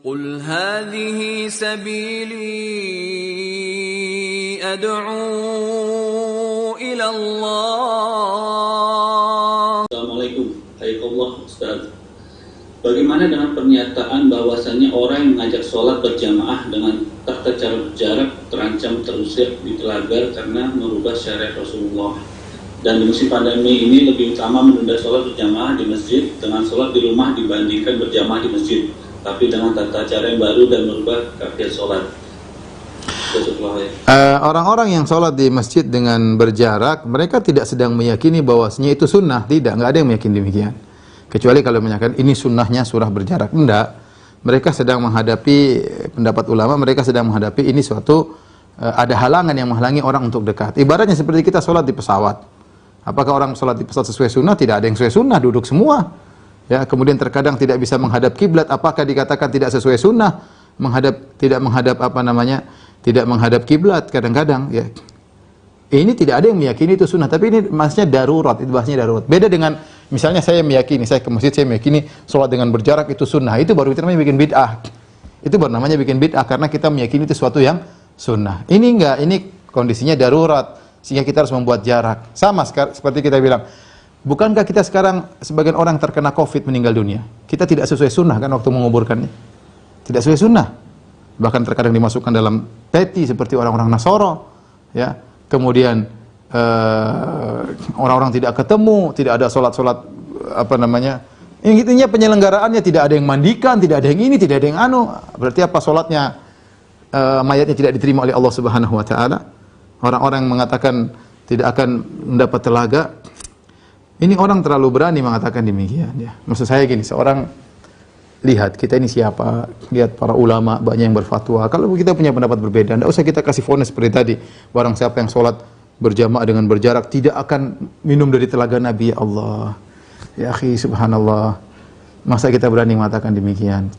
قل هذه سبيلي أدعو إلى الله. Assalamualaikum, Waalaikumsalam Ustaz. Bagaimana dengan pernyataan bahwasannya orang yang mengajak sholat berjamaah dengan tak secara berjarak terancam terusir di telaga karena merubah syariat Rasulullah? Dan di musim pandemi ini lebih utama menunda sholat berjamaah di masjid dengan sholat di rumah dibandingkan berjamaah di masjid, tapi dengan tata cara yang baru dan merubah kafiyat sholat. Orang-orang yang sholat di masjid dengan berjarak, mereka tidak sedang meyakini bahwasanya itu sunnah. Tidak, nggak ada yang meyakini demikian. Kecuali kalau menyatakan ini sunnahnya surah berjarak. Enggak. Mereka sedang menghadapi, pendapat ulama, mereka sedang menghadapi ini suatu, ada halangan yang menghalangi orang untuk dekat. Ibaratnya seperti kita sholat di pesawat. Apakah orang sholat di pesawat sesuai sunnah? Tidak ada yang sesuai sunnah, duduk semua. Ya, kemudian terkadang tidak bisa menghadap kiblat. Apakah dikatakan tidak sesuai sunnah? Tidak menghadap kiblat kadang-kadang. Ya. Ini tidak ada yang meyakini itu sunnah, tapi ini maksudnya darurat, itu bahasanya darurat. Beda dengan misalnya saya meyakini, saya ke masjid saya meyakini sholat dengan berjarak itu sunnah, itu baru kita namanya bikin bid'ah. Itu baru namanya bikin bid'ah karena kita meyakini itu sesuatu yang sunnah. Ini enggak, ini kondisinya darurat sehingga kita harus membuat jarak. Sama seperti kita bilang, bukankah kita sekarang sebagian orang terkena Covid meninggal dunia? Kita tidak sesuai sunnah kan waktu menguburkannya? Tidak sesuai sunnah. Bahkan terkadang dimasukkan dalam peti seperti orang-orang Nasoro, ya. Kemudian orang-orang tidak ketemu, tidak ada sholat-sholat intinya penyelenggaraannya tidak ada yang mandikan, tidak ada yang ini, tidak ada yang anu. Berarti apa? Sholatnya mayatnya tidak diterima oleh Allah Subhanahu Wa Taala. Orang-orang yang mengatakan tidak akan mendapat telaga. Ini orang terlalu berani mengatakan demikian. Ya. Maksud saya gini, seorang lihat kita ini siapa, lihat para ulama banyak yang berfatwa. Kalau kita punya pendapat berbeda, tidak usah kita kasih vonis seperti tadi. Barang siapa yang sholat berjamaah dengan berjarak tidak akan minum dari telaga Nabi. Ya Allah, ya akhi, subhanallah. Masa kita berani mengatakan demikian?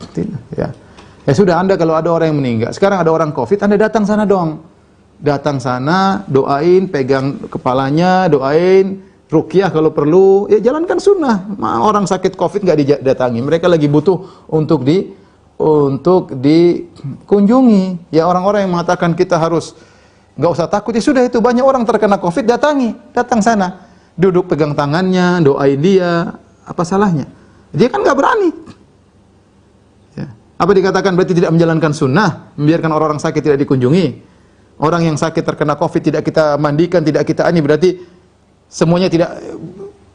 Ya, ya sudah. Anda kalau ada orang yang meninggal, sekarang ada orang Covid, Anda datang sana dong. Datang sana, doain, pegang kepalanya, doain. Ruqyah kalau perlu, ya jalankan sunnah. Orang sakit Covid nggak didatangi, mereka lagi butuh untuk dikunjungi. Ya orang-orang yang mengatakan kita harus nggak usah takut, ya sudah itu banyak orang terkena Covid datang sana, duduk pegang tangannya, doain dia, apa salahnya? Dia kan nggak berani. Ya. Apa dikatakan berarti tidak menjalankan sunnah, membiarkan orang-orang sakit tidak dikunjungi? Orang yang sakit terkena Covid tidak kita mandikan, tidak kita berarti semuanya tidak,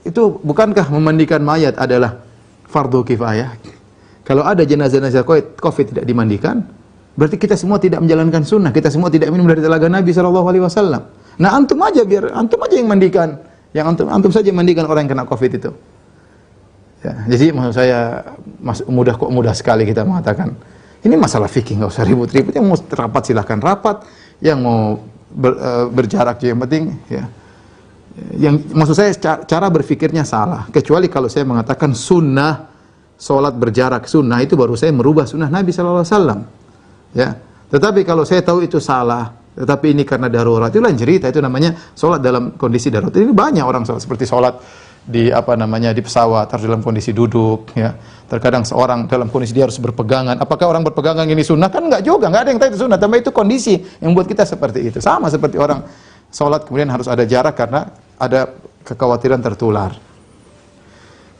itu bukankah memandikan mayat adalah fardu kifayah? Kalau ada jenazah-jenazah Covid tidak dimandikan, berarti kita semua tidak menjalankan sunnah, kita semua tidak minum dari telaga Nabi SAW. Nah antum aja yang mandikan, yang antum saja yang mandikan orang yang kena Covid itu. Ya, jadi maksud saya mudah sekali kita mengatakan ini masalah fikih, nggak usah ribut-ribut. Yang mau rapat silahkan rapat, yang mau berjarak yang penting ya. Yang maksud saya cara berfikirnya salah. Kecuali kalau saya mengatakan sunnah sholat berjarak sunnah, itu baru saya merubah sunnah Nabi SAW. Ya. Tetapi kalau saya tahu itu salah, tetapi ini karena darurat, itu lain cerita. Itu namanya sholat dalam kondisi darurat. Ini banyak orang sholat seperti sholat di di pesawat harus dalam kondisi duduk. Ya. Terkadang seorang dalam kondisi dia harus berpegangan. Apakah orang berpegangan ini sunnah? Kan enggak juga. Enggak ada yang tahu itu sunnah. Tapi itu kondisi yang buat kita seperti itu. Sama seperti orang sholat kemudian harus ada jarak karena ada kekhawatiran tertular.